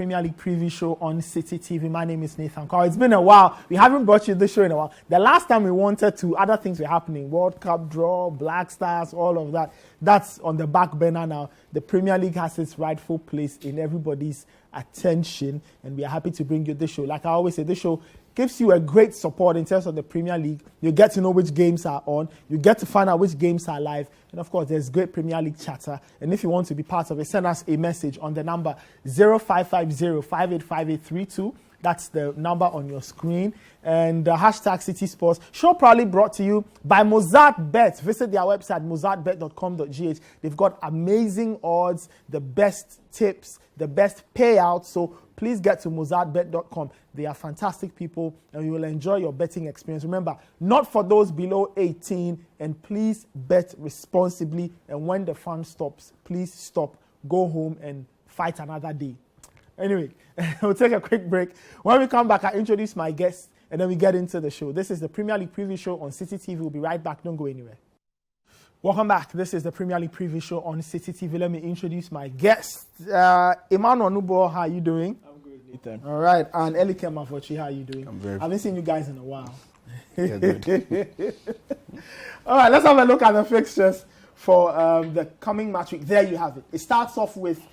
Premier League preview show on Citi TV. My name is Nathan Carl. It's been a while. We haven't brought you this show in a while. The last time we wanted to, other things were happening. World Cup draw, Black Stars, all of that. That's on the back burner now. The Premier League has its rightful place in everybody's attention, and we are happy to bring you this show. Like I always say, this show gives you a great support in terms of the Premier League. You get to know which games are on. You get to find out which games are live. And of course, there's great Premier League chatter. And if you want to be part of it, send us a message on the number 0550-585832. That's the number on your screen. And hashtag City Sports. Show proudly brought to you by Mozart Bet. Visit their website, mozartbet.com.gh. They've got amazing odds, the best tips, the best payouts. So please get to mozartbet.com. They are fantastic people, and you will enjoy your betting experience. Remember, not for those below 18, and please bet responsibly. And when the fun stops, please stop, go home, and fight another day. Anyway, we'll take a quick break. When we come back, I introduce my guests, and then we get into the show. This is the Premier League preview show on Citi TV. We'll be right back. Don't go anywhere. Welcome back. This is the Premier League preview show on Citi TV. Let me introduce my guest. Emmanuel Nubo, how are you doing? I'm good, Ethan. All right. And Elike Mafochi, how are you doing? I'm very I haven't seen you guys in a while. Yeah, good. All right, let's have a look at the fixtures for the coming match week. There you have it. It starts off with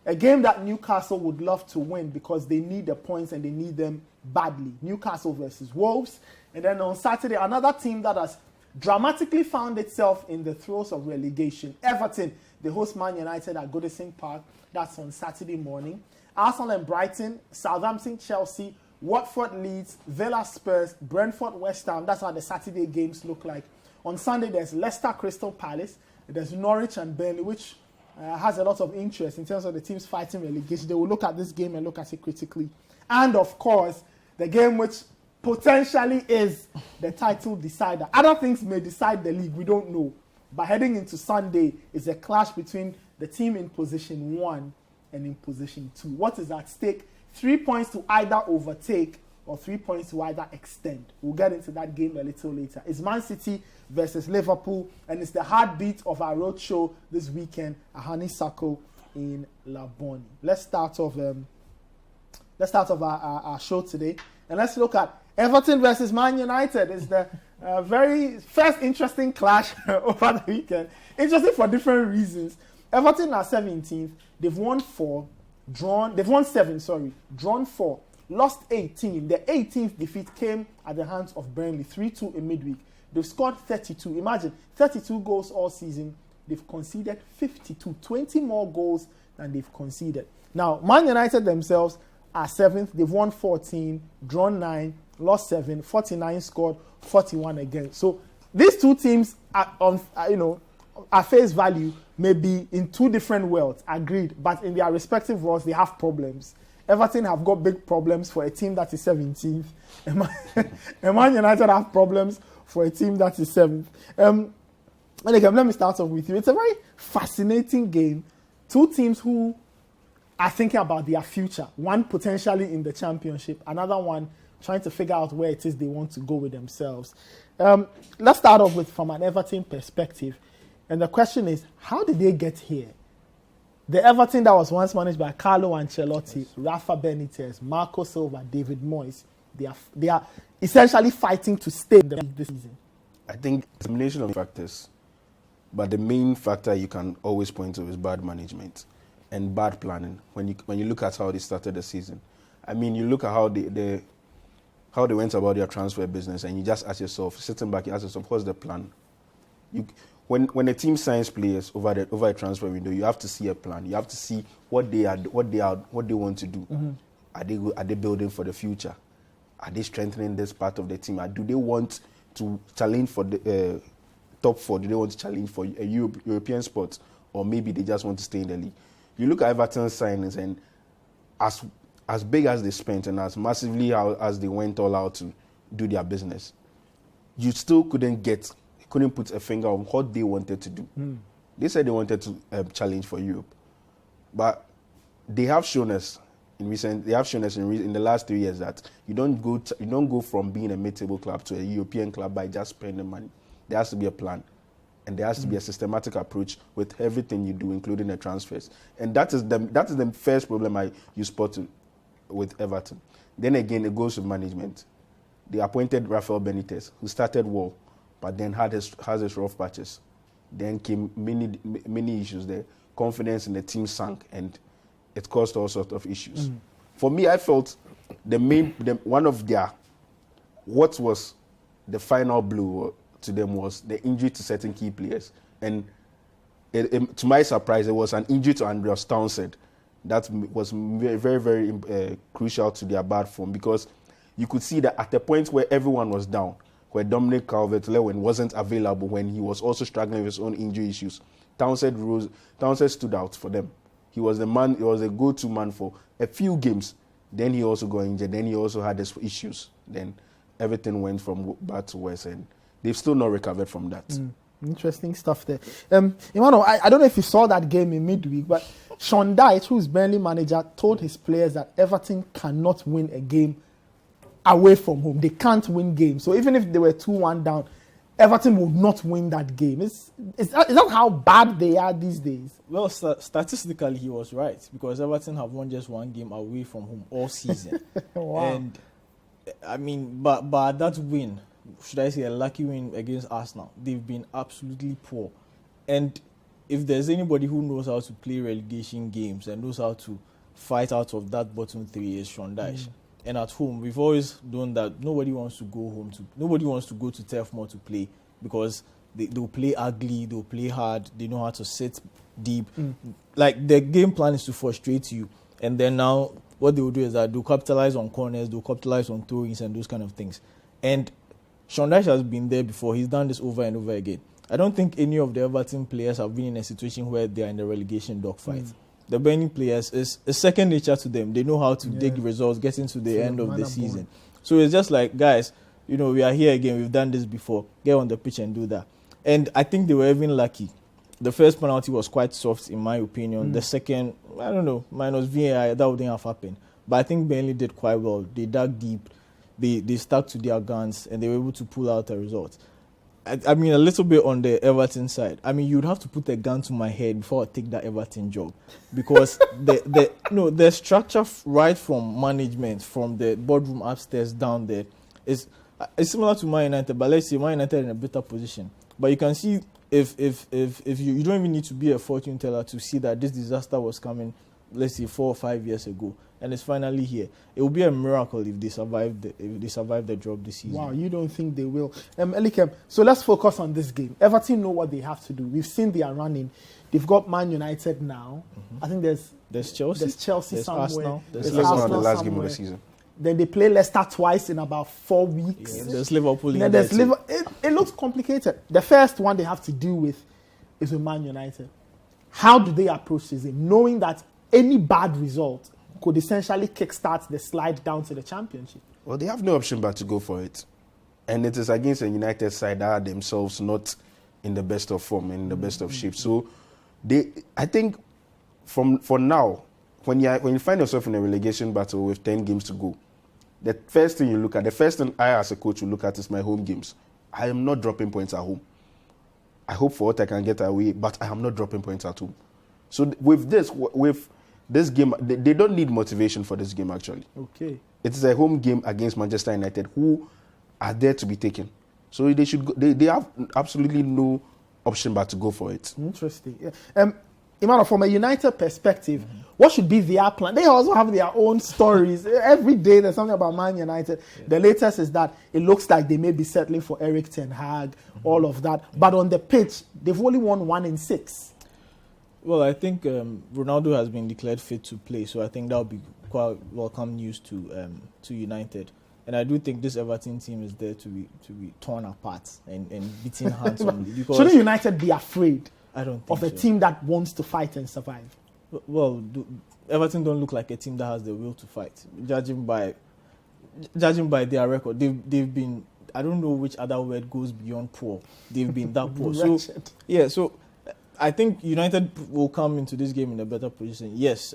a game that Newcastle would love to win because they need the points and they need them badly. Newcastle versus Wolves. And then on Saturday, another team that has dramatically found itself in the throes of relegation. Everton, the host Man United at Goodison Park. That's on Saturday morning. Arsenal and Brighton, Southampton, Chelsea, Watford, Leeds, Villa, Spurs, Brentford, West Ham. That's how the Saturday games look like. On Sunday, there's Leicester, Crystal Palace. There's Norwich and Burnley, which has a lot of interest in terms of the teams fighting relegation. They will look at this game and look at it critically. And of course, the game which potentially is the title decider. Other things may decide the league, we don't know. But heading into Sunday is a clash between the team in position 1 and in position 2. What is at stake? 3 points to either overtake or 3 points to either extend. We'll get into that game a little later. It's Man City versus Liverpool, and it's the heartbeat of our road show this weekend at Honeysuckle in Labone. Let's start off our show today, and let's look at Everton versus Man United. It's the very first interesting clash over the weekend. Interesting for different reasons. Everton are 17th. They've won 4, drawn 7, drawn 4, lost 18. The 18th defeat came at the hands of Burnley, 3-2 in midweek. They've scored 32. Imagine, 32 goals all season. They've conceded 52, 20 more goals than they've conceded. Now, Man United themselves are 7th. They've won 14, drawn 9, lost 7, 49 scored, 41 against. So these two teams are at face value may be in two different worlds, agreed, but in their respective worlds, they have problems. Everton have got big problems for a team that is 17th. And Man United have problems for a team that is 7th. Let me start off with you. It's a very fascinating game. Two teams who are thinking about their future. One potentially in the championship, another one trying to figure out where it is they want to go with themselves. Let's start off with from an Everton perspective. And the question is, how did they get here? The Everton that was once managed by Carlo Ancelotti, yes, Rafa Benitez, Marco Silva, David Moyes, they are essentially fighting to stay in the league this season. I think it's a combination of factors, but the main factor you can always point to is bad management and bad planning. When you look at how they started the season, I mean, you look at how they went about their transfer business, and you just ask yourself, sitting back, you ask yourself, what's the plan? When a team signs players over a transfer window, you have to see a plan. You have to see what they want to do. Mm-hmm. Are they building for the future? Are they strengthening this part of the team? Do they want to challenge for the top 4? Do they want to challenge for a European spot, or maybe they just want to stay in the league? You look at Everton's signings, and as big as they spent and as massively as they went all out to do their business, you still couldn't put a finger on what they wanted to do. They said they wanted to challenge for Europe, but they have shown us in the last 3 years that you don't go from being a mid-table club to a European club by just spending money. There has to be a plan. and there has to be a systematic approach with everything you do, including the transfers. And that is the first problem you spot with Everton. Then again, it goes with management. They appointed Rafael Benitez, who started well, but then has his rough patches. Then came many issues there. Confidence in the team sank, and it caused all sorts of issues. For me, I felt what was the final blow to them was the injury to certain key players. And to my surprise, it was an injury to Andreas Townsend that was very, very, very crucial to their bad form, because you could see that at the point where everyone was down, where Dominic Calvert-Lewin wasn't available, when he was also struggling with his own injury issues, Townsend stood out for them. He was the man. He was a go-to man for a few games. Then he also got injured. Then he also had his issues. Then everything went from bad to worse, and they've still not recovered from that. Interesting stuff there. Emmanuel, I don't know if you saw that game in midweek, but Sean Dyche, who's Burnley manager, told his players that Everton cannot win a game away from home. They can't win games. So even if they were 2-1 down, Everton would not win that game. Is that how bad they are these days? Well, statistically, he was right, because Everton have won just one game away from home all season. Wow. And, I mean, but that win, should I say a lucky win against Arsenal, they've been absolutely poor. And if there's anybody who knows how to play relegation games and knows how to fight out of that bottom three, is Sean Dyche. And at home, we've always done that. Nobody wants to go to Turf Moor to play, because they'll play ugly, they'll play hard, they know how to sit deep. Like, the game plan is to frustrate you. And then now, what they will do is that they'll capitalize on corners, they'll capitalize on throw-ins and those kind of things. And Sean Dyche has been there before. He's done this over and over again. I don't think any of the Everton players have been in a situation where they are in the relegation dogfight. The Burnley players, is second nature to them. They know how to dig results, get into the end of the season. So it's just like, guys, we are here again. We've done this before. Get on the pitch and do that. And I think they were even lucky. The first penalty was quite soft, in my opinion. The second, I don't know, minus VAR, that wouldn't have happened. But I think Burnley did quite well. They dug deep. They stuck to their guns, and they were able to pull out a result. I mean, a little bit on the Everton side. I mean, you'd have to put a gun to my head before I take that Everton job, because the structure right from management, from the boardroom upstairs down there, is similar to Man United. But let's say Man United in a better position. But you can see if you don't even need to be a fortune teller to see that this disaster was coming, let's say 4 or 5 years ago, and it's finally here. It will be a miracle if they survive the job this season. Wow, you don't think they will? Elikem, so let's focus on this game. Everton know what they have to do. We've seen they are running. They've got Man United now. I think there's Chelsea. There's somewhere. Arsenal. There's Arsenal the last somewhere. game of the season. Then they play Leicester twice in about 4 weeks. Yeah, there's Liverpool. Then there's Liverpool. It looks complicated. The first one they have to deal with is with Man United. How do they approach this game, knowing that any bad result could essentially kickstart the slide down to the Championship? Well, they have no option but to go for it. And it is against a United side that are themselves not in the best of form, in the best of shape. So, I think, for now, when you find yourself in a relegation battle with 10 games to go, the first thing I as a coach will look at is my home games. I am not dropping points at home. I hope for what I can get away, but I am not dropping points at home. So with this game, they don't need motivation for this game, actually. Okay. It is a home game against Manchester United, who are there to be taken. So they should. They have absolutely no option but to go for it. Interesting. Yeah. Emmanuel, from a United perspective, what should be their plan? They also have their own stories. Every day there's something about Man United. Yeah. The latest is that it looks like they may be settling for Eric Ten Hag, all of that. But on the pitch, they've only won 1 in 6. Well, I think Ronaldo has been declared fit to play, so I think that will be quite welcome news to United. And I do think this Everton team is there to be torn apart and beaten handsomely. Because shouldn't United be afraid I don't think of a team that wants to fight and survive? Well, Everton don't look like a team that has the will to fight. Judging by their record, they've been, I don't know which other word goes beyond poor. They've been that poor. So I think United will come into this game in a better position. Yes,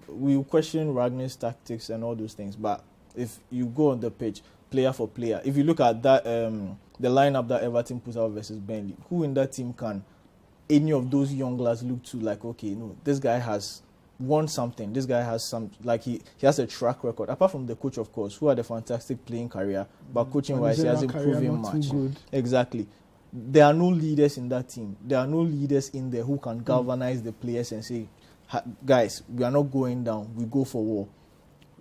we will question Ragnick's tactics and all those things, but if you go on the pitch, player for player. If you look at that, the lineup that Everton put out versus Burnley, who in that team can any of those young lads look to like, okay, no, this guy has won something. This guy has some, like he has a track record. Apart from the coach, of course, who had a fantastic playing career, but coaching-wise, he hasn't proven much. Exactly. There are no leaders in that team. There are no leaders in there who can galvanize the players and say, guys, we are not going down. We go for war.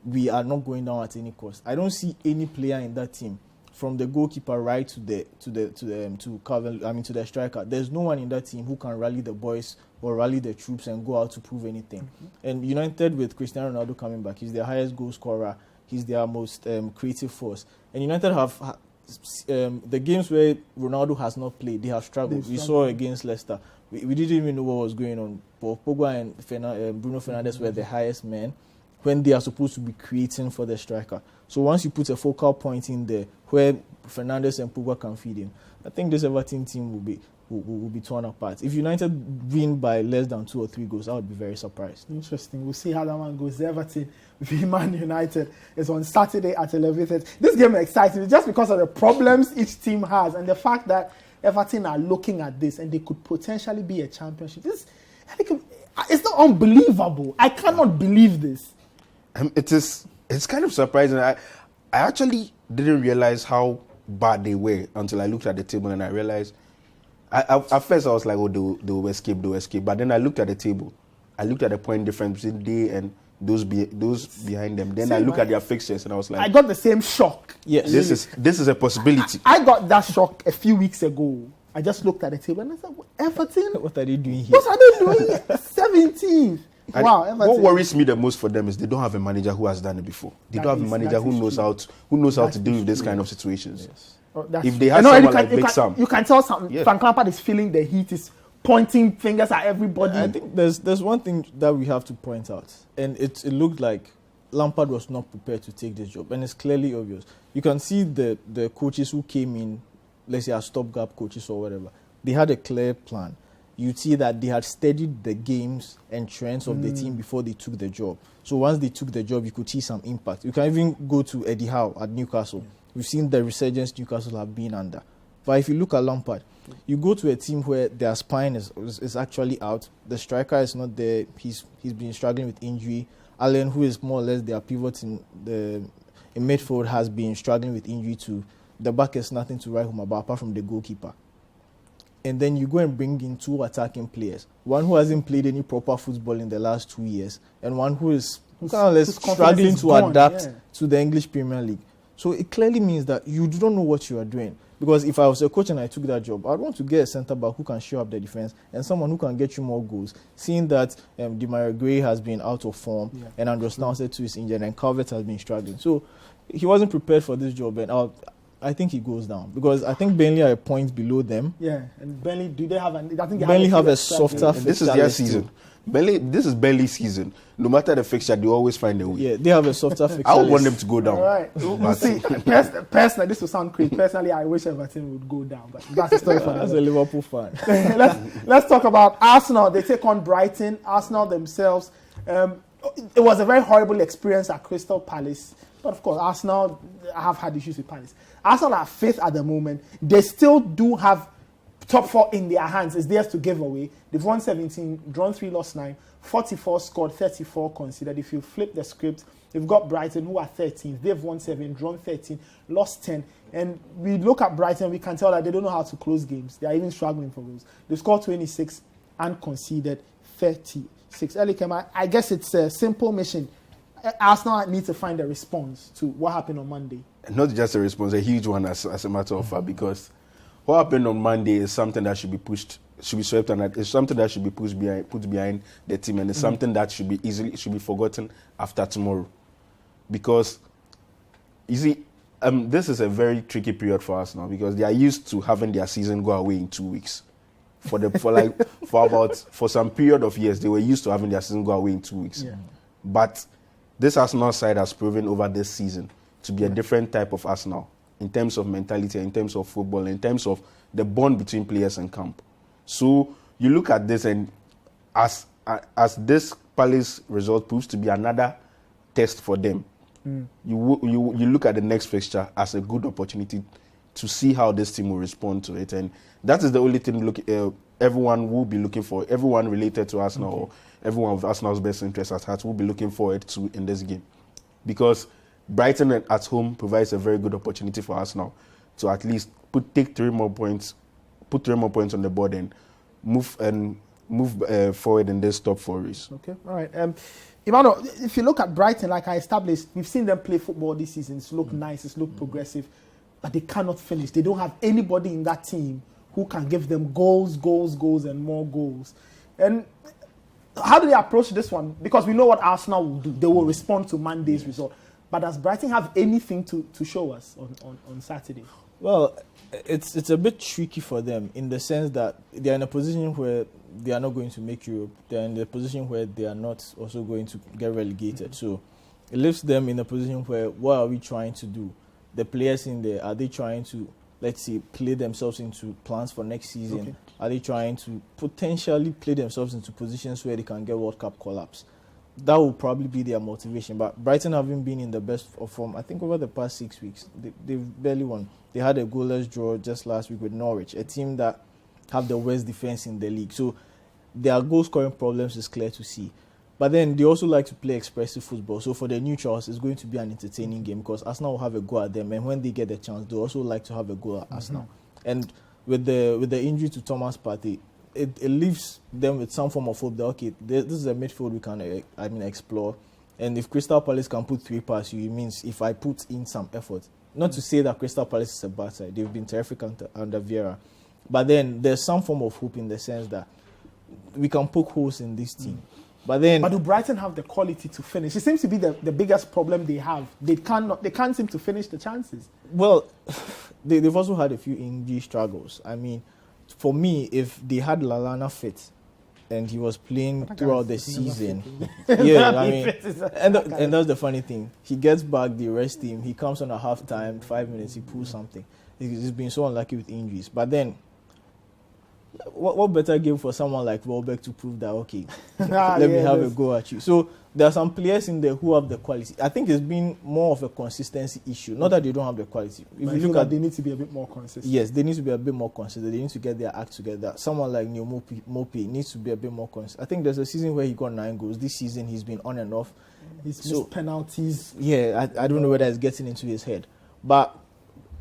We are not going down at any cost. I don't see any player in that team, from the goalkeeper right to the striker. There's no one in that team who can rally the boys or rally the troops and go out to prove anything. And United, with Cristiano Ronaldo coming back, he's their highest goal scorer. He's their most creative force. And United have the games where Ronaldo has not played, they have struggled. We saw against Leicester. We didn't even know what was going on. Pogba and Bruno Fernandes were the highest men when they are supposed to be creating for the striker. So once you put a focal point in there where Fernandes and Pogba can feed him, I think this Everton team will be torn apart. If United win by less than 2 or 3 goals, I would be very surprised. Interesting. We'll see how that one goes. Everton v Man United is on Saturday at 11:30. This game excites me just because of the problems each team has and the fact that Everton are looking at this and they could potentially be a championship. It's not unbelievable. I cannot believe this. It's kind of surprising. I actually didn't realize how bad they were until I looked at the table and I realized. At first I was like, oh, they'll escape. But then I looked at the table. I looked at the point difference between they and those behind them. Then I looked at their fixtures and I was like, I got the same shock. Yes, this is a possibility. I got that shock a few weeks ago. I just looked at the table and I said, Everton? What are they doing here? What are they doing here? 17th. Wow, Everton. What worries me the most for them is they don't have a manager who has done it before. They don't have a manager who knows how to deal with this kind of situations. Yes. If they have someone like Big Sam, you can tell Frank Lampard is feeling the heat, is pointing fingers at everybody. I think there's one thing that we have to point out, and it looked like Lampard was not prepared to take this job, and it's clearly obvious. You can see the coaches who came in, let's say as stopgap coaches or whatever, they had a clear plan. You'd see that they had studied the games and trends of the team before they took the job. So once they took the job, you could see some impact. You can even go to Eddie Howe at Newcastle. We've seen the resurgence Newcastle have been under. But if you look at Lampard, you go to a team where their spine is actually out. The striker is not there. He's been struggling with injury. Allen, who is more or less their pivot in midfield, has been struggling with injury too. The back is nothing to write home about apart from the goalkeeper. And then you go and bring in 2 attacking players. One who hasn't played any proper football in the last 2 years, and one who is kind of less struggling to adapt to the English Premier League. So it clearly means that you don't know what you are doing. Because if I was a coach and I took that job, I'd want to get a centre-back who can show up the defence and someone who can get you more goals. Seeing that Demarai Gray has been out of form and Andros Townsend too is injured and Calvert has been struggling. So he wasn't prepared for this job, and I think he goes down because I think Burnley are a point below them. Yeah, and Burnley, do they have? I think Burnley have a softer. This is their season. This is Burnley's season. No matter the fixture, they always find a way. Yeah, they have a softer fixture. I would want them to go down. All right, we'll see. Personally, this will sound crazy. Personally, I wish Everton would go down, but that's a story for as a Liverpool fan. Let's talk about Arsenal. They take on Brighton. Arsenal themselves. It was a very horrible experience at Crystal Palace. But of course, Arsenal have had issues with Palace. Arsenal are 5th at the moment. They still do have top 4 in their hands. It's theirs to give away. They've won 17, drawn 3, lost 9, 44 scored, 34 considered. If you flip the script, they've got Brighton, who are 13th. They've won 7, drawn 13, lost 10. And we look at Brighton, we can tell that they don't know how to close games. They are even struggling for goals. They scored 26 and conceded 36. Eli Kema, I guess it's a simple mission. Arsenal need to find a response to what happened on Monday. Not just a response, a huge one as a matter of fact, because what happened on Monday is something that should be pushed, should be swept, and it's something that should be put behind the team, and it's something that should be forgotten after tomorrow, because you see, this is a very tricky period for us now because they are used to having their season go away in 2 weeks. For some period of years, they were used to having their season go away in 2 weeks. Yeah. But this Arsenal side has proven over this season to be a different type of Arsenal in terms of mentality, in terms of football, in terms of the bond between players and camp. So you look at this, and as this Palace result proves to be another test for them, you look at the next fixture as a good opportunity to see how this team will respond to it, and that is the only thing everyone will be looking for. Everyone related to Arsenal or everyone with Arsenal's best interests at heart will be looking forward to in this game, because Brighton at home provides a very good opportunity for Arsenal to at least put 3 more points on the board and move forward in this top 4 race. Okay, all right. Emmanuel, if you look at Brighton, like I established, we've seen them play football this season. It's looked nice, it's looked progressive, but they cannot finish. They don't have anybody in that team who can give them goals, and more goals. And how do they approach this one? Because we know what Arsenal will do. They will respond to Monday's result. But does Brighton have anything to show us on Saturday? Well, it's a bit tricky for them in the sense that they are in a position where they are not going to make Europe. They are in the position where they are not also going to get relegated. So it leaves them in a position where, what are we trying to do? The players in there, are they trying to, let's say, play themselves into plans for next season? Okay. Are they trying to potentially play themselves into positions where they can get World Cup call-ups? That will probably be their motivation. But Brighton haven't been in the best of form, I think, over the past 6 weeks. They've barely won. They had a goalless draw just last week with Norwich, a team that have the worst defense in the league. So their goal-scoring problems is clear to see. But then they also like to play expressive football. So for the neutrals, it's going to be an entertaining game because Arsenal will have a go at them. And when they get the chance, they also like to have a go at Arsenal. And with the injury to Thomas Partey, it leaves them with some form of hope that, okay, this is a midfield we can explore. And if Crystal Palace can put 3 past you, it means if I put in some effort. Not to say that Crystal Palace is a bad side. They've been terrific under Vieira. But then there's some form of hope in the sense that we can poke holes in this team. But do Brighton have the quality to finish? It seems to be the biggest problem they have. They can't seem to finish the chances. Well, they've also had a few injury struggles. I mean, for me, if they had Lallana fit and he was playing throughout the season, and that's the funny thing. He gets back, they rest him. He comes on a half time, 5 minutes, he pulls something. He's been so unlucky with injuries. But then, what better game for someone like Welbeck to prove that, okay, let me have a go at you. So there are some players in there who have the quality. I think it's been more of a consistency issue. Not that they don't have the quality. If you look at, they need to be a bit more consistent. Yes, they need to be a bit more consistent. They need to get their act together. Someone like Neil Mopi needs to be a bit more consistent. I think there's a season where he got 9 goals. This season he's been on and off. He's missed penalties. Yeah, I don't know whether it's getting into his head. But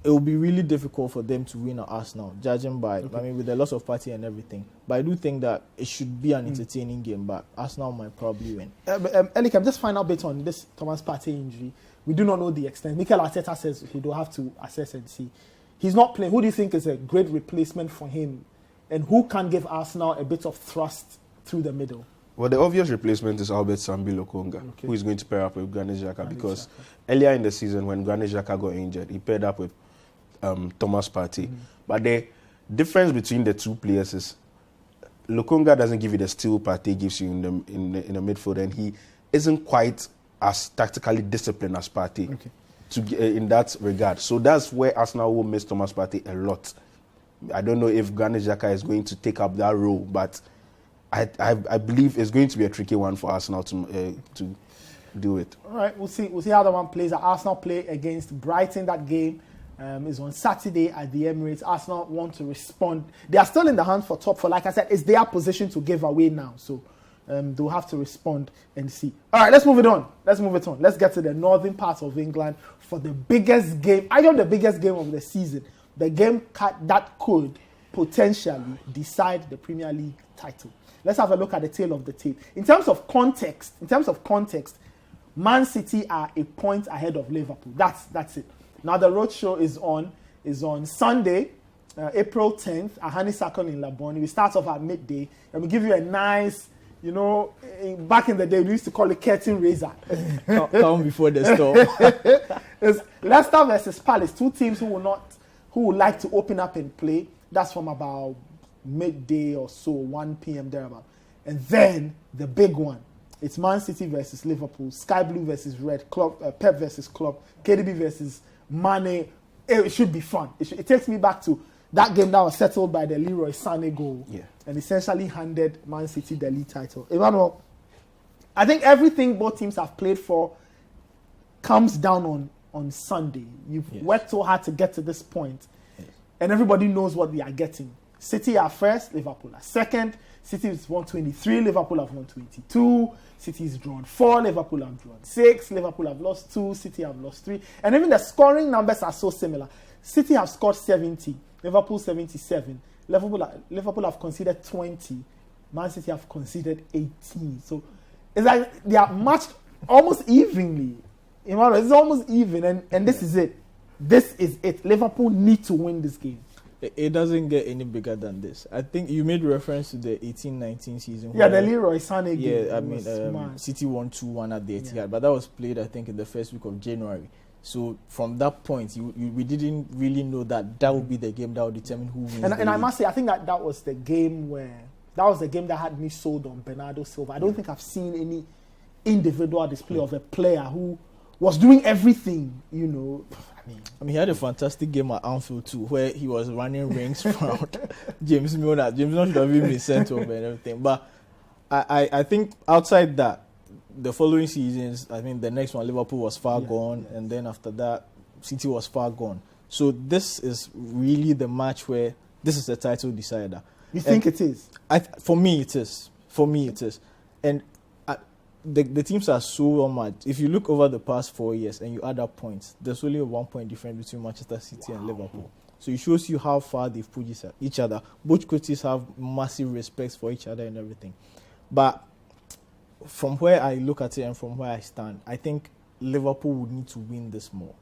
it will be really difficult for them to win at Arsenal, judging by, with the loss of Partey and everything. But I do think that it should be an entertaining game, but Arsenal might probably win. Elik, I'm just final bit on this Thomas Partey injury. We do not know the extent. Mikel Arteta says he will have to assess and see. He's not playing. Who do you think is a great replacement for him? And who can give Arsenal a bit of thrust through the middle? Well, the obvious replacement is Albert Sambi Lokonga, who is going to pair up with Granit Xhaka, because earlier in the season when Granit Xhaka got injured, he paired up with Thomas Partey. But the difference between the two players is Lokonga doesn't give you the steel Partey gives you in the midfield, and he isn't quite as tactically disciplined as Partey in that regard. So that's where Arsenal will miss Thomas Partey a lot. I don't know if Granit Xhaka is going to take up that role, but I believe it's going to be a tricky one for Arsenal to do it. All right, we'll see how the one plays. Arsenal play against Brighton. That game is on Saturday at the Emirates. Arsenal want to respond. They are still in the hunt for top 4. Like I said, it's their position to give away now. So they'll have to respond and see. All right, let's move it on. Let's get to the northern part of England for the biggest game. I know the biggest game of the season. The game that could potentially decide the Premier League title. Let's have a look at the tail of the tape. In terms of context, Man City are a point ahead of Liverpool. That's it. Now the roadshow is on Sunday, April 10th at Honeysuckle in Labone. We start off at midday, and we give you a nice, back in the day we used to call it curtain raiser. Calm before the storm. It's Leicester versus Palace, 2 teams who would like to open up and play. That's from about midday or so, 1 p.m. thereabout. And then the big one. It's Man City versus Liverpool, Sky Blue versus Red, Pep versus Klopp, KDB versus Mane. It should be fun. It takes me back to that game that was settled by the Leroy Sané goal and essentially handed Man City the league title. Emmanuel, I think everything both teams have played for comes down on Sunday. You've worked so hard to get to this point, and everybody knows what we are getting. City are first, Liverpool are second. City is 123, Liverpool have 122. City is drawn 4, Liverpool have drawn 6. Liverpool have lost 2, City have lost 3. And even the scoring numbers are so similar. City have scored 70, Liverpool 77. Liverpool have conceded 20. Man City have conceded 18. So it's like they are matched almost evenly. It's almost even, and this is it. This is it. Liverpool need to win this game. It doesn't get any bigger than this. I think you made reference to the 18-19 season. Yeah, the Leroy Sané game. Yeah, I mean, City won 2-1 at the Etihad, but that was played, I think, in the first week of January. So from that point, we didn't really know that would be the game that would determine who wins. And I must say, I think that was the game that had me sold on Bernardo Silva. I don't think I've seen any individual display of a player who was doing everything, I mean, he had a fantastic game at Anfield too, where he was running rings around James Milner. James Milner should have even been sent over and everything. But I think outside that, the following seasons, I mean, the next one, Liverpool was far gone, and then after that, City was far gone. So this is really the match where this is the title decider. You think it is? For me, it is. And the teams are so well matched. If you look over the past 4 years and you add up points, there's only a 1 point difference between Manchester City and Liverpool. So it shows you how far they've put each other. Both coaches have massive respect for each other and everything. But from where I look at it and from where I stand, I think Liverpool would need to win this more.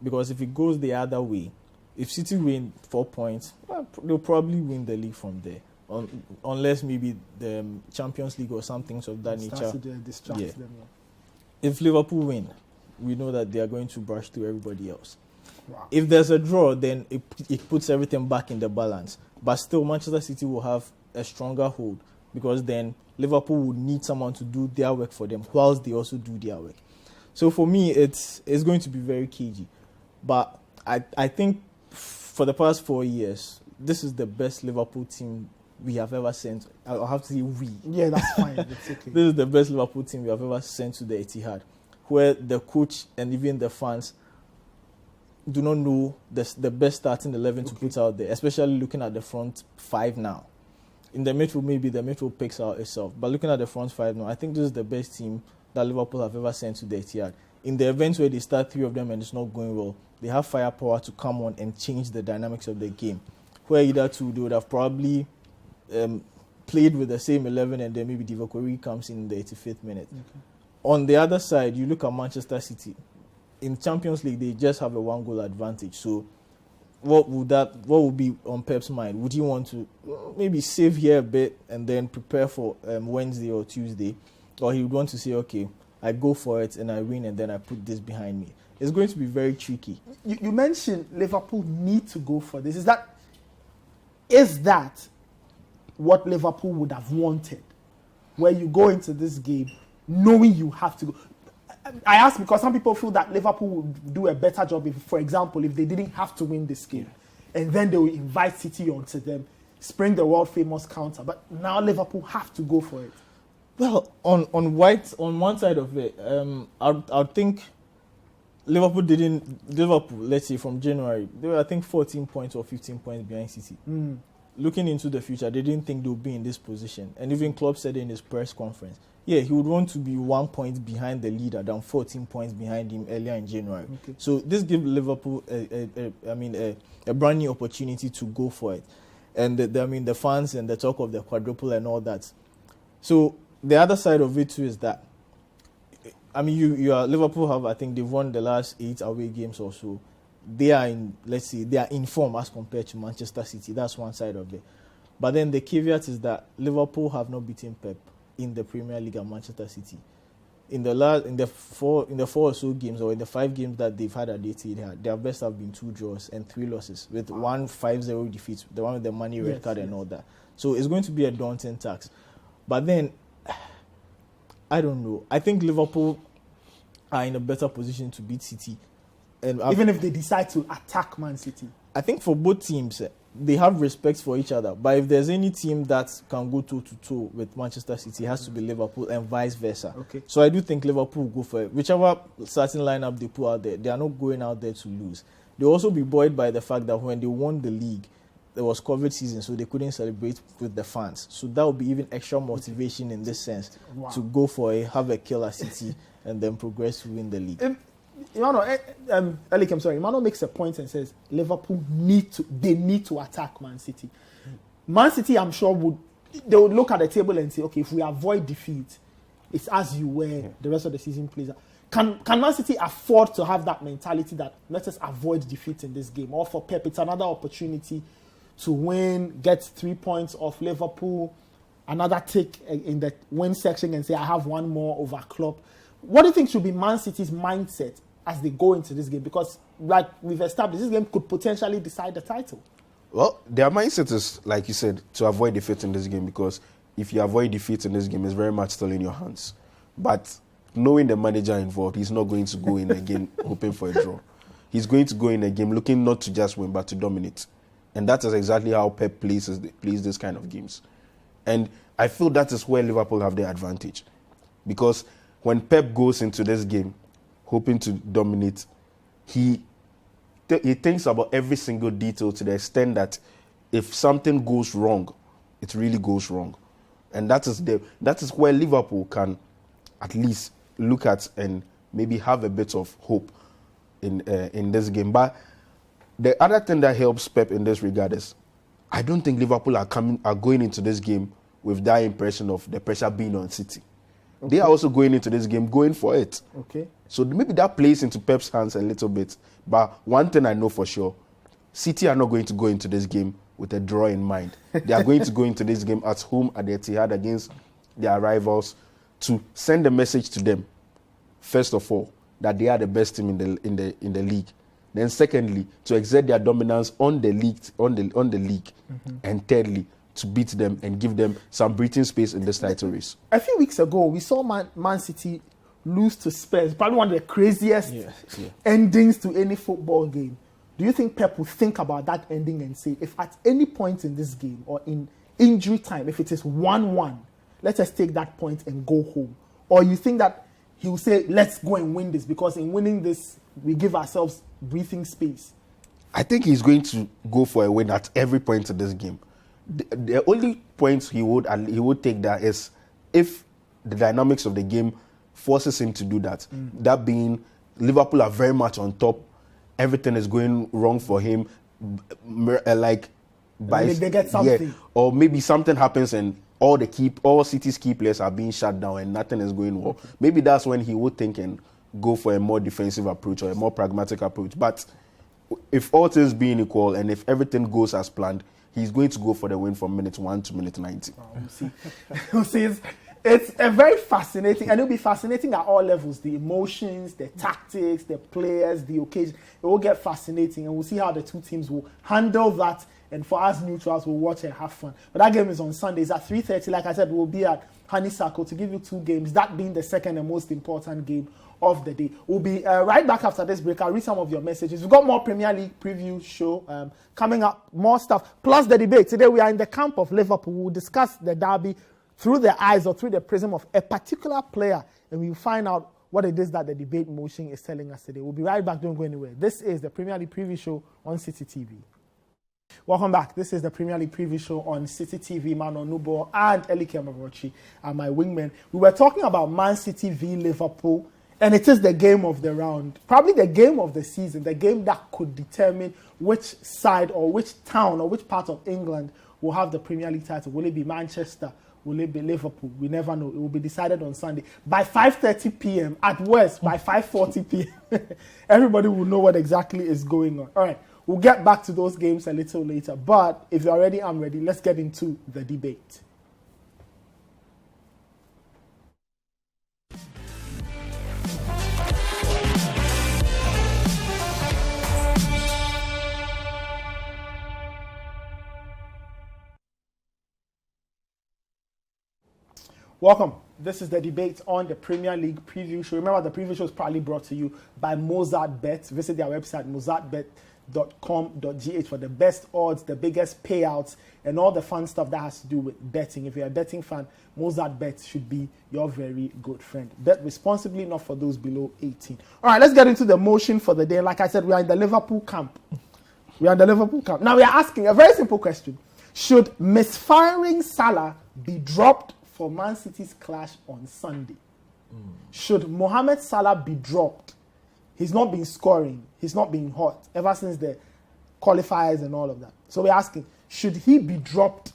Because if it goes the other way, if City win 4 points, they'll probably win the league from there. Unless maybe the Champions League or some things of that nature. Them. If Liverpool win, we know that they are going to brush through everybody else. Wow. If there's a draw, then it puts everything back in the balance. But still, Manchester City will have a stronger hold because then Liverpool would need someone to do their work for them whilst they also do their work. So for me, it's going to be very cagey. But I think for the past 4 years, this is the best Liverpool team we have ever sent. I'll have to say we. Yeah, that's fine. That's okay. This is the best Liverpool team we have ever sent to the Etihad, where the coach and even the fans do not know the best starting 11 to put out there, especially looking at the front 5 now. In the midfield, maybe the midfield picks out itself. But looking at the front 5 now, I think this is the best team that Liverpool have ever sent to the Etihad. In the events where they start 3 of them and it's not going well, they have firepower to come on and change the dynamics of the game. Where either two, they would have probably played with the same 11 and then maybe Divock Origi comes in the 85th minute. Okay. On the other side, you look at Manchester City. In Champions League, they just have a 1-goal advantage. So what would be on Pep's mind? Would he want to maybe save here a bit and then prepare for Wednesday or Tuesday? Or he would want to say, okay, I go for it and I win and then I put this behind me. It's going to be very tricky. You mentioned Liverpool need to go for this. Is that what Liverpool would have wanted? Where you go into this game knowing you have to go. I ask because some people feel that Liverpool would do a better job if, for example, if they didn't have to win this game. And then they will invite City onto them, spring the world famous counter. But now Liverpool have to go for it. Well, on one side of it, I think Liverpool, let's say from January, they were I think 14 points or 15 points behind City. Looking into the future, they didn't think they would be in this position. And even Klopp said in his press conference, he would want to be 1 point behind the leader than 14 points behind him earlier in January. Okay. So this gives Liverpool a brand new opportunity to go for it. And the fans and the talk of the quadruple and all that. So the other side of it too is that, Liverpool have, I think they've won the last 8 away games or so. They are in form as compared to Manchester City. That's one side of it. But then the caveat is that Liverpool have not beaten Pep in the Premier League at Manchester City. In the 4 or so games, or in the 5 games that they've had at the Etihad, their best have been 2 draws and 3 losses, with 1 5-0 defeat, the one with the money red card and all that. So it's going to be a daunting task. But then, I don't know. I think Liverpool are in a better position to beat City. And even if they decide to attack Man City. I think for both teams, they have respect for each other. But if there's any team that can go toe-to-toe with Manchester City, it has to be Liverpool and vice versa. Okay. So I do think Liverpool will go for it. Whichever starting lineup they put out there, they are not going out there to lose. They'll also be buoyed by the fact that when they won the league, there was COVID season, so they couldn't celebrate with the fans. So that would be even extra motivation in this sense to go for have a killer City and then progress to win the league. Emmanuel makes a point and says Liverpool need to attack Man City. Man City, I'm sure, would look at the table and say, okay, if we avoid defeat, it's as you were the rest of the season plays out. Can Man City afford to have that mentality that let us avoid defeat in this game? Or for Pep, it's another opportunity to win, get 3 points off Liverpool, another tick in the win section and say, I have one more over Klopp. What do you think should be Man City's mindset as they go into this game? Because, like we've established, this game could potentially decide the title. Well, their mindset is, like you said, to avoid defeat in this game, because if you avoid defeat in this game, it's very much still in your hands. But knowing the manager involved, he's not going to go in a game hoping for a draw. He's going to go in a game looking not to just win, but to dominate. And that is exactly how Pep plays this kind of games. And I feel that is where Liverpool have their advantage. Because when Pep goes into this game hoping to dominate, he thinks about every single detail to the extent that if something goes wrong, it really goes wrong. And that is where Liverpool can at least look at and maybe have a bit of hope in this game. But the other thing that helps Pep in this regard is I don't think Liverpool are going into this game with that impression of the pressure being on City. Okay. They are also going into this game going for it. Okay. So maybe that plays into Pep's hands a little bit. But one thing I know for sure, City are not going to go into this game with a draw in mind. They are going to go into this game at home at the Etihad against their rivals to send a message to them, first of all, that they are the best team in the league. Then secondly, to exert their dominance on the league, mm-hmm. And thirdly, to beat them and give them some breathing space in this title race. A few weeks ago, we saw Man City lose to Spurs, probably one of the craziest endings to any football game. Do you think Pep will think about that ending and say, if at any point in this game or in injury time, if it is 1-1, let us take that point and go home? Or you think that he will say, let's go and win this, because in winning this, we give ourselves breathing space? I think he's going to go for a win at every point in this game. The only point he would take that is if the dynamics of the game forces him to do that. That being, Liverpool are very much on top. Everything is going wrong for him. They get something. Yeah, or maybe something happens and all City's key players are being shut down and nothing is going well. Okay. Maybe that's when he would think and go for a more defensive approach or a more pragmatic approach. But if all things being equal and if everything goes as planned, he's going to go for the win from minute 1 to minute 90. We'll see. It's a very fascinating, and it'll be fascinating at all levels. The emotions, the tactics, the players, the occasion. It will get fascinating, and we'll see how the two teams will handle that. And for us neutrals, we'll watch and have fun. But that game is on Sundays at 3:30. Like I said, we'll be at Honeysuckle to give you two games, that being the second and most important game of the day. We'll be right back after this break. I'll read some of your messages. We've got more Premier League preview show coming up, more stuff, plus the debate. Today we are in the camp of Liverpool. We'll discuss the derby through the eyes or through the prism of a particular player, and we'll find out what it is that the debate motion is telling us today. We'll be right back. Don't go anywhere. This is the Premier League preview show on Citi TV. Welcome back. This is the Premier League preview show on Citi TV. Mano Nubo and Elike Mavrochi are my wingmen. We were talking about Man City v Liverpool, and it is the game of the round, probably the game of the season, the game that could determine which side or which town or which part of England will have the Premier League title. Will it be Manchester? Will it be Liverpool? We never know. It will be decided on Sunday. By 5:30 p.m., at worst, by 5:40 p.m., everybody will know what exactly is going on. All right, we'll get back to those games a little later. But if you're ready, I'm ready. Let's get into the debate. Welcome. This is the debate on the Premier League preview show. Remember, the preview show is proudly brought to you by Mozart Bet. Visit their website, betting.com.gh for the best odds, the biggest payouts, and all the fun stuff that has to do with betting. If you're a betting fan, Mozart Bet should be your very good friend. Bet responsibly, not for those below 18. All right, let's get into the motion for the day. Like I said, we are in the Liverpool camp. Now we are asking a very simple question. Should misfiring Salah be dropped for Man City's clash on Sunday? Should Mohamed Salah be dropped? He's not been scoring. He's not been hot ever since the qualifiers and all of that. So we're asking, should he be dropped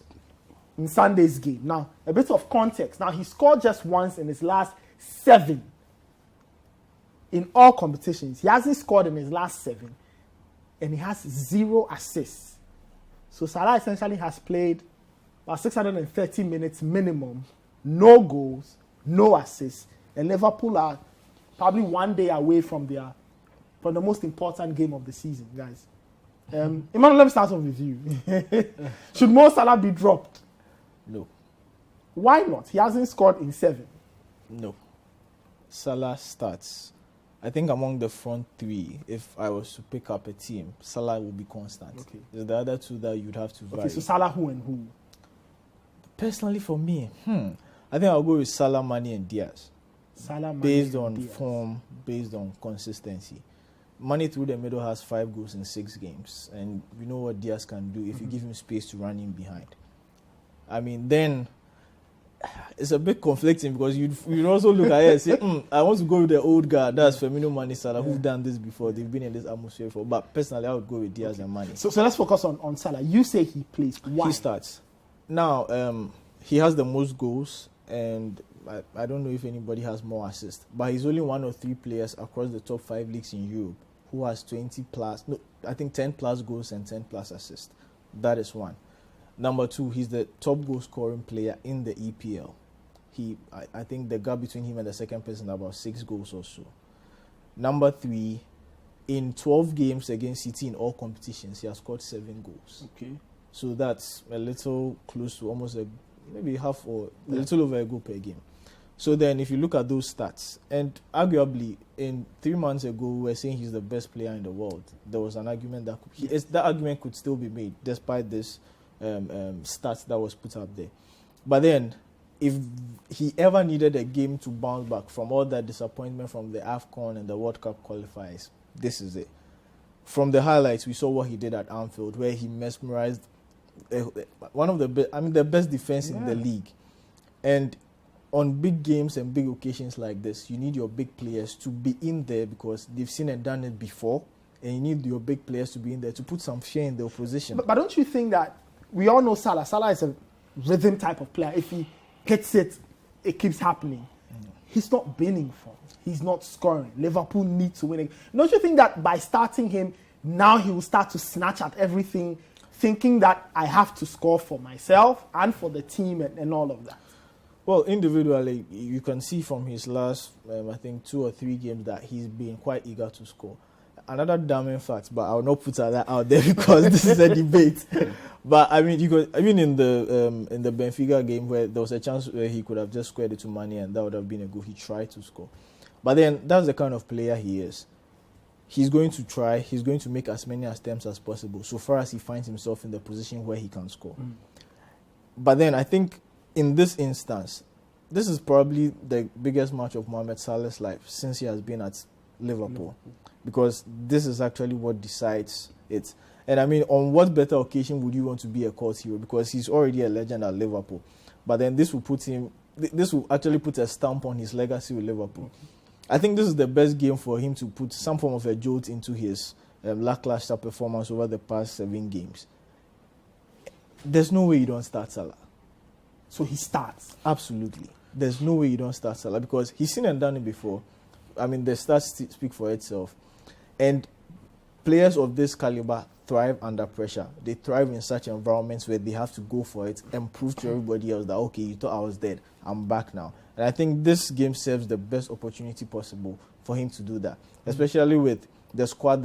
in Sunday's game? Now, a bit of context. Now, he scored just once in his last 7 in all competitions. He hasn't scored in his last 7, and he has 0 assists. So Salah essentially has played about 630 minutes minimum, no goals, no assists, and Liverpool are probably one day away from the most important game of the season, guys. Emmanuel, let me start off with you. Should Mo Salah be dropped? No. Why not? He hasn't scored in 7. No. Salah starts. I think among the front 3, if I was to pick up a team, Salah will be constant. Okay. There's the other 2 that you'd have to vary. Okay, so Salah who and who? Personally, for me, I think I'll go with Salah, Mane, and Diaz. Salah, Mane, based on Diaz. form, based on consistency. Mane through the middle has 5 goals in 6 games, and you know what Diaz can do if you give him space to run in behind. I mean, then it's a bit conflicting because you'd also look at it and say, I want to go with the old guy, that's Firmino, Mane, Salah, who've done this before, they've been in this atmosphere before. But personally, I would go with Diaz and Mane. So let's focus on Salah. You say he plays. Why? He starts. Now, he has the most goals, and I don't know if anybody has more assists, but he's only one of 3 players across the top 5 leagues in Europe who has 10 plus goals and 10 plus assists. That is one. Number 2, he's the top goal scoring player in the EPL. I think the gap between him and the second person is about 6 goals or so. Number 3, in 12 games against Citi in all competitions, he has scored 7 goals. Okay. So that's a little close to almost maybe half or a little over a goal per game. So then if you look at those stats, and arguably in 3 months ago we were saying he's the best player in the world. There was an argument that argument could still be made despite this stats that was put up there. But then if he ever needed a game to bounce back from all that disappointment from the AFCON and the World Cup qualifiers, this is it. From the highlights, we saw what he did at Anfield, where he mesmerized one of the best defense in the league. And on big games and big occasions like this, you need your big players to be in there because they've seen and done it before, and you need your big players to be in there to put some fear in the opposition. But don't you think that we all know Salah? Salah is a rhythm type of player. If he hits it, it keeps happening. He's not been in form. He's not scoring. Liverpool need to win. Don't you think that by starting him, now he will start to snatch at everything, thinking that I have to score for myself and for the team and all of that? Well, individually, you can see from his last, I think, 2 or 3 games that he's been quite eager to score. Another damning fact, but I will not put that out there because this is a debate. But I mean, even in the Benfica game where there was a chance where he could have just squared it to Mane and that would have been a goal, he tried to score. But then that's the kind of player he is. He's going to try. He's going to make as many attempts as possible so far as he finds himself in the position where he can score. But then I think in this instance, this is probably the biggest match of Mohamed Salah's life since he has been at Liverpool. Because this is actually what decides it. And I mean, on what better occasion would you want to be a cult hero? Because he's already a legend at Liverpool. But then this will actually put a stamp on his legacy with Liverpool. I think this is the best game for him to put some form of a jolt into his lackluster performance over the past 7 games. There's no way you don't start Salah. So he starts? Absolutely. There's no way you don't start Salah because he's seen and done it before. I mean, the stats speak for itself. And players of this caliber thrive under pressure. They thrive in such environments where they have to go for it and prove to everybody else that, okay, you thought I was dead. I'm back now. And I think this game serves the best opportunity possible for him to do that, especially with the squad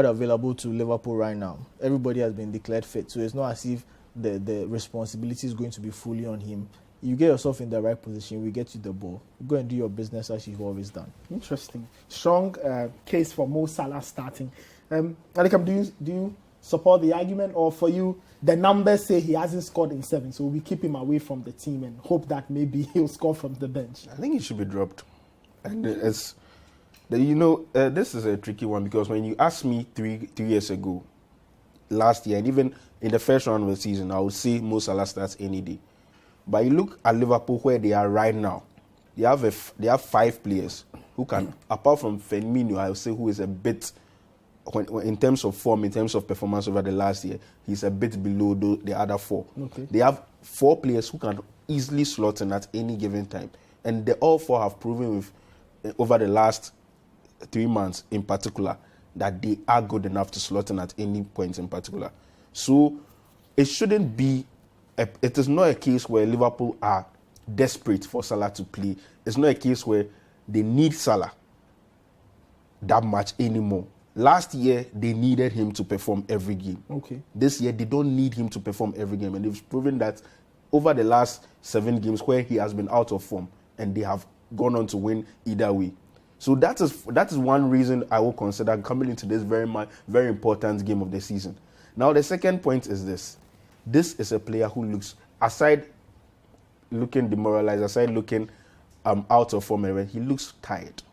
available to Liverpool right now. Everybody has been declared fit, so it's not as if the responsibility is going to be fully on him. You get yourself in the right position, we get you the ball. Go and do your business as you've always done. Interesting. Strong case for Mo Salah starting. Alikam, do you support the argument, or for you the numbers say he hasn't scored in 7, so we keep him away from the team and hope that maybe he'll score from the bench? I think he should be dropped. And this is a tricky one, because when you asked me 3 years ago, last year, and even in the first round of the season, I would say Mo Salah starts any day. But you look at Liverpool where they are right now. They have 5 players who can, apart from Firmino, I would say, who is a bit, in terms of form, in terms of performance over the last year, he's a bit below the other 4. Okay. They have 4 players who can easily slot in at any given time. And all 4 have proven over the last 3 months in particular that they are good enough to slot in at any point in particular. So it shouldn't be, it is not a case where Liverpool are desperate for Salah to play. It's not a case where they need Salah that much anymore. Last year, they needed him to perform every game. Okay. This year, they don't need him to perform every game. And they've proven that over the last 7 games where he has been out of form, and they have gone on to win either way. So that is one reason I will consider coming into this very important game of the season. Now, the second point is this. This is a player who looks, aside looking demoralized, aside looking out of form, he looks tired.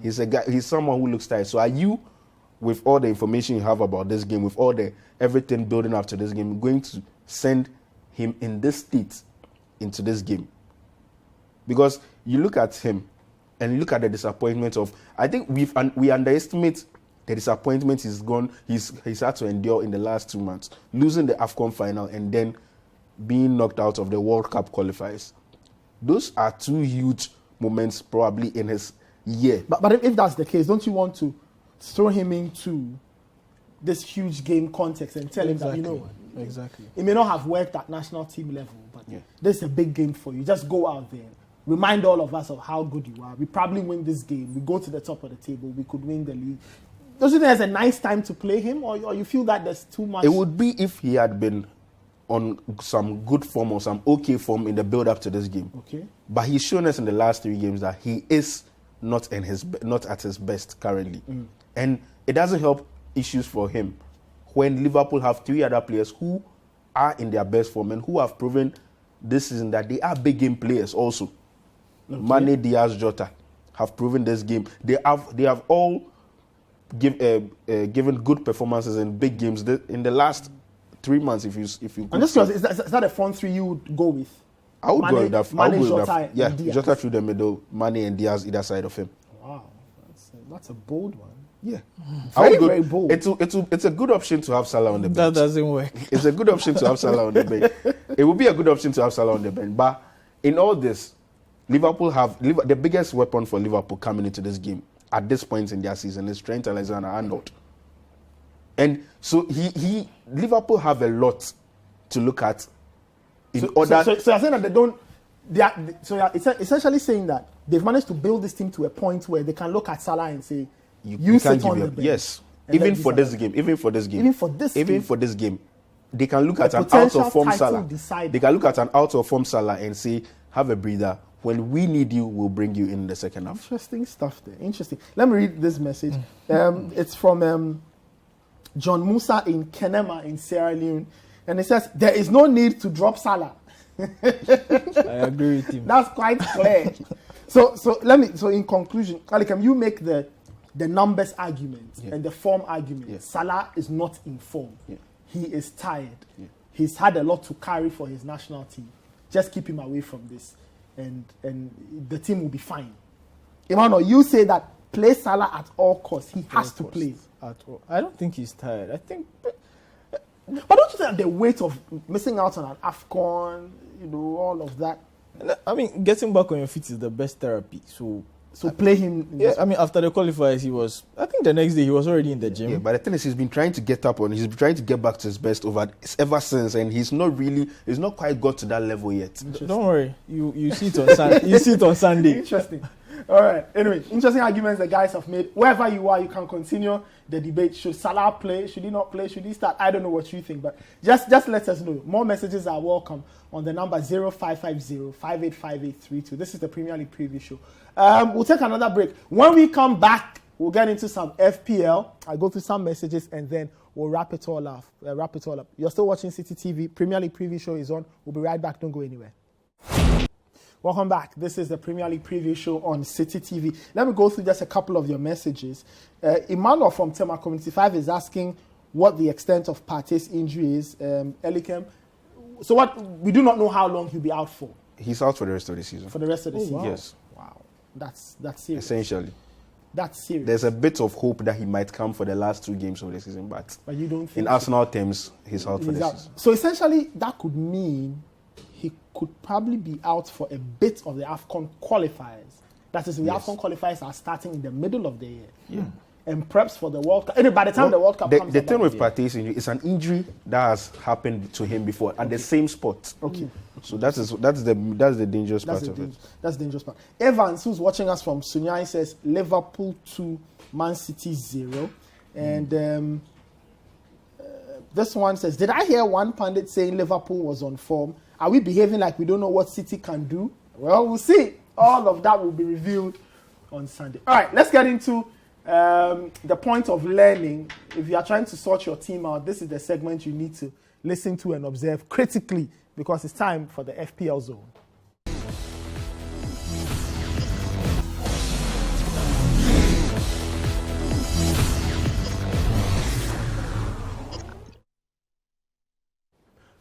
He's someone who looks tired. So are you, with all the information you have about this game, with all the everything building up to this game, going to send him in this state into this game? Because you look at him and you look at the disappointment of, I think we underestimate the disappointment he's had to endure in the last 2 months, losing the AFCON final and then being knocked out of the World Cup qualifiers. Those are 2 huge moments probably in his year. But if that's the case, don't you want to throw him into this huge game context and tell him that, Exactly. it may not have worked at national team level, but this is a big game for you. Just go out there. Remind all of us of how good you are. We probably win this game. We go to the top of the table. We could win the league. Don't you think there's a nice time to play him, or you feel that there's too much? It would be if he had been on some good form or some okay form in the build-up to this game. Okay. But he's shown us in the last 3 games that he is not at his best currently. And it doesn't help issues for him when Liverpool have 3 other players who are in their best form and who have proven this season that they are big game players also. Okay. Mane, Diaz, Jota have proven this game. They have all given good performances in big games in the last 3 months. If you and this is that a front 3 you would go with? I would go with that. Jota, yeah, Jota through the middle, Mane and Diaz either side of him. Wow, that's a bold one. Yeah, very bold. It's a good option to have Salah on the bench. That doesn't work. It's a good option to have Salah on the bench. It would be a good option to have Salah on the bench. But in all this, Liverpool have the biggest weapon for Liverpool coming into this game at this point in their season is Trent Alexander-Arnold. And so Liverpool have a lot to look at So you're saying that you're essentially saying that they've managed to build this team to a point where they can look at Salah and say, you sit on the bench. Yes. Even for this game, they can look at an out of form Salah. They can look at an out of form Salah and say, have a breather. When we need you, we'll bring you in the second half. Interesting stuff there. Interesting. Let me read this message. It's from John Musa in Kenema in Sierra Leone. And it says, there is no need to drop Salah. I agree with him. That's quite clear. So in conclusion, Alikam, you make the numbers argument and the form argument. Yeah. Salah is not in form. Yeah. He is tired. Yeah. He's had a lot to carry for his national team. Just keep him away from this, and the team will be fine. Emmanuel, you say that play Salah at all costs. He has to play. At all. I don't think he's tired. I think... But don't you think that the weight of missing out on an AFCON, all of that? I mean, getting back on your feet is the best therapy. So play him. After the qualifiers, I think the next day he was already in the gym. Yeah, but the thing is, he's been trying to get up he's been trying to get back to his best ever since, and he's not quite got to that level yet. Don't worry, you see it on Sunday. You see it on Sunday. Interesting. All right. Anyway, interesting arguments the guys have made. Wherever you are, you can continue the debate. Should Salah play? Should he not play? Should he start? I don't know what you think, but just let us know. More messages are welcome on the number 0550-585832. This is the Premier League preview show. We'll take another break. When we come back, We'll get into some FPL. I'll go through some messages and then we'll wrap it all up. You're still watching Citi TV. Premier League preview show is on. We'll be right back. Don't go anywhere. Welcome back. This is the Premier League preview show on Citi TV. Let me go through just a couple of your messages. Emmanuel from Tema Community 5 is asking what the extent of Partey's injury is. Elikem. So we do not know how long he'll be out for. He's out for the rest of the season. For the rest of the season? Wow. Yes. Wow. That's serious. Essentially. That's serious. There's a bit of hope that he might come for the last 2 games of the season, but you don't think in Arsenal terms, he's out for the season. So essentially, that could mean he could probably be out for a bit of the AFCON qualifiers. That is, the AFCON qualifiers are starting in the middle of the year. Yeah. And preps for the World Cup. And by the time the World Cup comes the thing with Partey's injury is an injury that has happened to him before at the same spot. Okay. So that's the dangerous part of it. That's the dangerous part. Evans, who's watching us from Sunyani, says Liverpool 2, Man City 0. And this one says, did I hear one pundit saying Liverpool was on form? Are we behaving like we don't know what City can do? Well, we'll see. All of that will be revealed on Sunday. All right, let's get into the point of learning. If you are trying to sort your team out, this is the segment you need to listen to and observe critically because it's time for the FPL zone.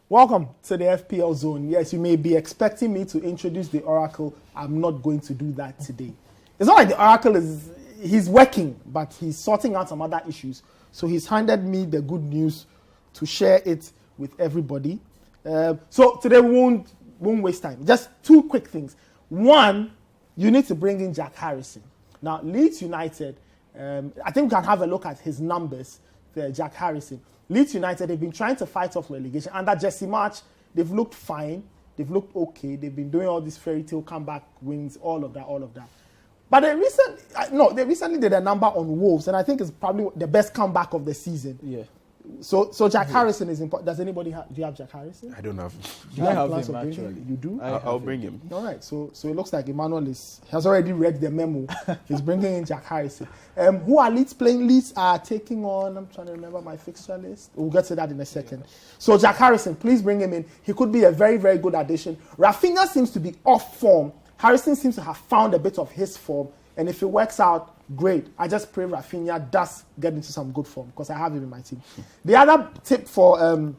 Welcome to the FPL zone. Yes, you may be expecting me to introduce the Oracle. I'm not going to do that today. It's not like the Oracle he's working, but he's sorting out some other issues. So he's handed me the good news to share it with everybody. So today we won't waste time. Just 2 quick things. One, you need to bring in Jack Harrison. Now, Leeds United, I think we can have a look at his numbers there, Jack Harrison. Leeds United, they've been trying to fight off relegation. Under Jesse March, they've looked fine. They've looked okay. They've been doing all these fairy tale comeback wins, all of that. But they recently did a number on Wolves, and I think it's probably the best comeback of the season. Yeah. So Jack Harrison is important. Does anybody do you have Jack Harrison? I don't have. Do you have plans him of bringing actually? him? You do? I'll bring him. All right. So it looks like Emmanuel has already read the memo. He's bringing in Jack Harrison. Who are Leeds playing? Leeds are taking on. I'm trying to remember my fixture list. We'll get to that in a second. Yeah. So Jack Harrison, please bring him in. He could be a very, very good addition. Rafinha seems to be off form. Harrison seems to have found a bit of his form. And if it works out, great. I just pray Rafinha does get into some good form because I have him in my team. The other tip for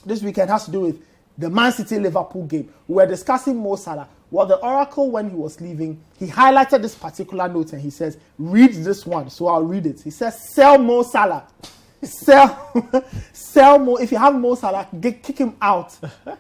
this weekend has to do with the Man City-Liverpool game. We were discussing Mo Salah. Well, the Oracle, when he was leaving, he highlighted this particular note and he says, read this one. So I'll read it. He says, sell Mo Salah. Sell Mo. If you have Mo Salah, kick him out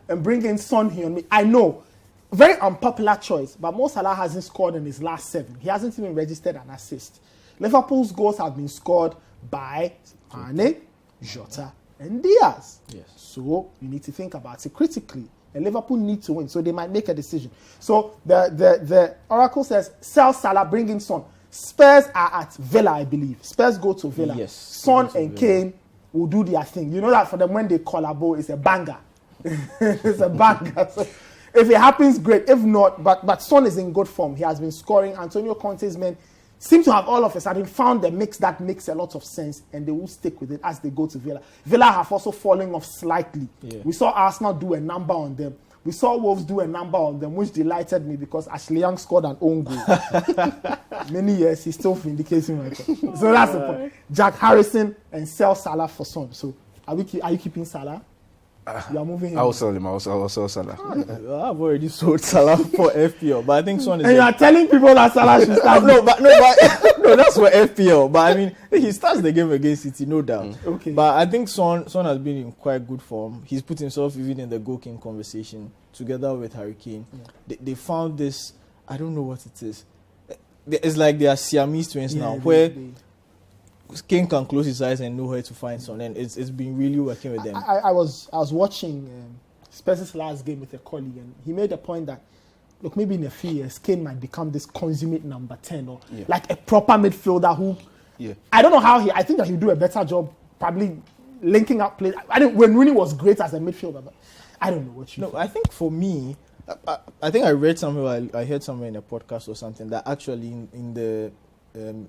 and bring in Son Heung-min. I know. Very unpopular choice, but Mo Salah hasn't scored in his last 7. He hasn't even registered an assist. Liverpool's goals have been scored by Mane, Jota, and Diaz. Yes. So you need to think about it critically. And Liverpool need to win, so they might make a decision. So the Oracle says, sell Salah, bring in Son. Spurs are at Villa, I believe. Spurs go to Villa. Yes. Son and Kane will do their thing. You know that for them when they collabo, it's a banger. It's a banger. So, if it happens, great. If not, but Son is in good form. He has been scoring. Antonio Conte's men seem to have all of a sudden found the mix that makes a lot of sense, and they will stick with it as they go to Villa. Villa have also fallen off slightly. Yeah. We saw Arsenal do a number on them. We saw Wolves do a number on them, which delighted me because Ashley Young scored an own goal. Many years, he's still vindicating my point. So that's the point. Jack Harrison and sell Salah for Son. So are you keeping Salah? You are moving him. I'll sell him. I'll sell Salah. I've already sold Salah for FPL, but I think Son is. And you are telling people that Salah should start. no, that's for FPL. But I mean, he starts the game against City, no doubt. Okay. But I think Son has been in quite good form. He's put himself even in the goal king conversation together with Harry Kane. Yeah. They found this. I don't know what it is. It's like they are Siamese twins now, where Kane can close his eyes and know where to find Son, and it's been really working with them. I was watching Spurs' last game with a colleague, and he made a point that, look, maybe in a few years, Kane might become this consummate number 10 or like a proper midfielder who, I don't know how I think that he'll do a better job probably linking up play. When Rooney was great as a midfielder, but I don't know what you think. I think for me, I think I read somewhere, I heard somewhere in a podcast or something that actually in the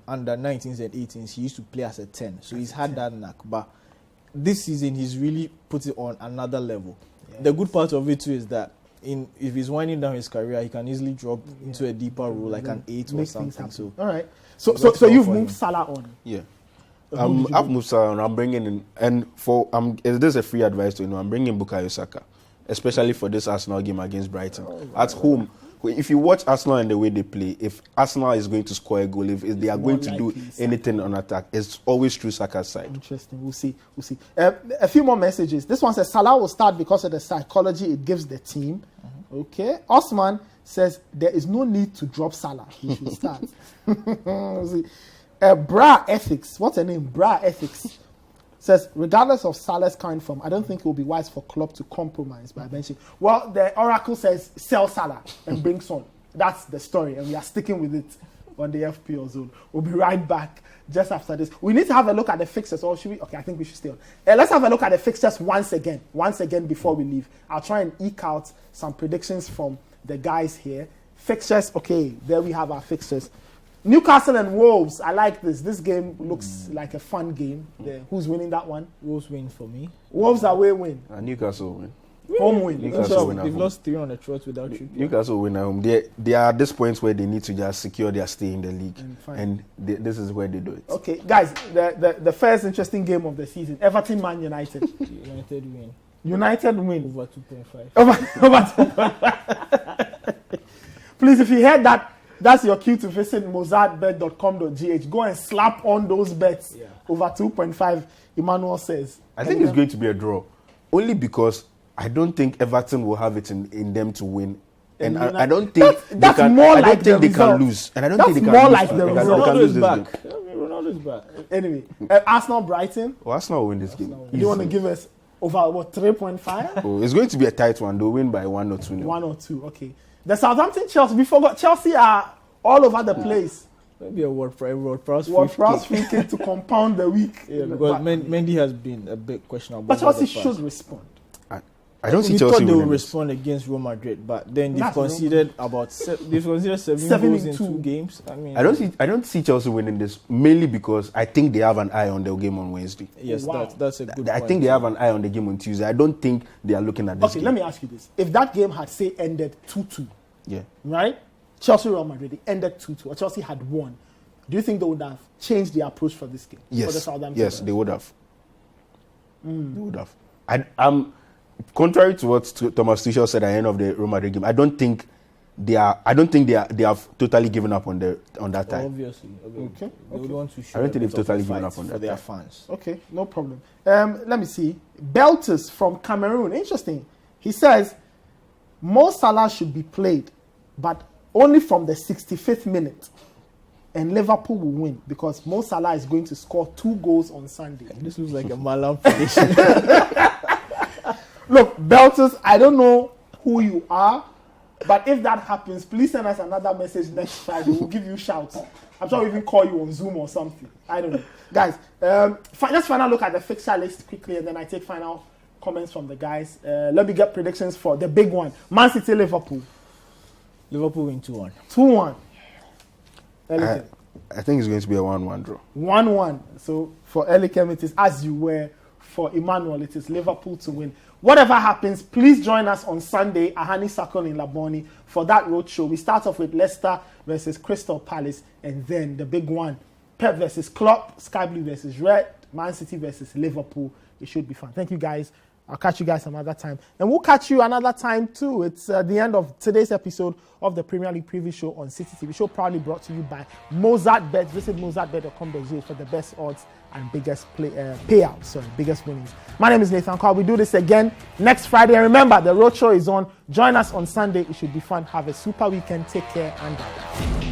under 19s and 18s, he used to play as a 10. So he's had that knack. But this season, he's really put it on another level. Yes. The good part of it too is that if he's winding down his career, he can easily drop into a deeper role, like an 8 or something. So all right. So you've moved Salah on. Yeah. I've moved Salah on. I'm bringing in, and this is a free advice to I'm bringing Bukayo Saka, especially for this Arsenal game against Brighton at home. If you watch Arsenal and the way they play, if Arsenal is going to score a goal, if they are going to do anything on attack, it's always through Saka's side. Interesting. We'll see. A few more messages. This one says Salah will start because of the psychology it gives the team. Okay. Osman says there is no need to drop Salah. He should start. We'll see. Bra Ethics. What's her name? Bra Ethics. Says, regardless of Salah's current form, I don't think it will be wise for Klopp to compromise by benching. Well, the Oracle says sell Salah and bring Son. That's the story, and we are sticking with it on the FPL zone. We'll be right back just after this. We need to have a look at the fixtures, or should we? Okay, I think we should stay on. Let's have a look at the fixtures once again before we leave. I'll try and eke out some predictions from the guys here. Fixtures, okay, there we have our fixtures. Newcastle and Wolves. I like this. This game looks like a fun game. Who's winning that one? Wolves win for me. Wolves away win. Newcastle win. Home win. Newcastle win. They've lost 3 on the trot without you. Newcastle win at home. They are at this point where they need to just secure their stay in the league, and this is where they do it. Okay, guys. The first interesting game of the season: Everton Man United. United win. United win over 2.5. Over 2.5. Please, if you heard that. That's your cue to visit mozartbet.com.gh. Go and slap on those bets over 2.5, Emmanuel says. I think it's going to be a draw. Only because I don't think Everton will have it in them to win. And I don't think they can lose. And I don't think they can more lose. Like the Ronaldo's back. Ronaldo's back. Anyway, Arsenal Brighton. Arsenal will win this game. Do you want to give us over 3.5? It's going to be a tight one. They'll win by 1 or 2. 1 or 2, okay. The Southampton Chelsea, we forgot Chelsea are all over the place. Maybe a Ward-Prowse free kick to compound the week. Yeah, because Mendy has been a bit questionable. But Chelsea should respond. I don't see Chelsea. We thought they would this. respond against Real Madrid, but then they've conceded they've conceded 7 goals in 2 games. I don't see Chelsea winning this, mainly because I think they have an eye on the game on Wednesday. Yes, that's a good point. I think they have an eye on the game on Tuesday. I don't think they are looking at this game. Let me ask you this. If that game had, say, ended 2-2, right? Chelsea Real Madrid, it ended 2-2, or Chelsea had won, do you think they would have changed their approach for this game? Yes. For the Southampton yes, they would have. They would have. I'm contrary to what Thomas Tuchel said at the end of the Real Madrid game. I don't think they have totally given up on that time. Obviously. Okay. They would want to show I don't think they've totally given up on that for their time. fans. Okay, no problem. Let me see. Beltus from Cameroon. Interesting. He says Mo Salah should be played, but only from the 65th minute. And Liverpool will win because Mo Salah is going to score 2 goals on Sunday. This looks like a Malam prediction. Look, Beltus, I don't know who you are, but if that happens, please send us another message next Friday. We'll give you shouts. I'm sure we'll even call you on Zoom or something. I don't know. Guys, let's final look at the fixture list quickly, and then I take final comments from the guys. Let me get predictions for the big one. Man City, Liverpool. Liverpool win 2-1. 2-1. I think it's going to be a 1-1 draw. 1-1. So for Elikem, it is as you were. For Emmanuel, it is Liverpool to win. Whatever happens, please join us on Sunday, Ahani Circle in Laboni, for that roadshow. We start off with Leicester versus Crystal Palace, and then the big one, Pep versus Klopp, Sky Blue versus Red, Man City versus Liverpool. It should be fun. Thank you, guys. I'll catch you guys some other time. And we'll catch you another time, too. It's the end of today's episode of the Premier League Preview Show on Citi TV. Show proudly brought to you by Mozart Bet. Visit mozartbet.com.gh for the best odds and biggest payouts, biggest winnings. My name is Nathan Carl. We do this again next Friday. And remember, the roadshow is on. Join us on Sunday. It should be fun. Have a super weekend. Take care and bye.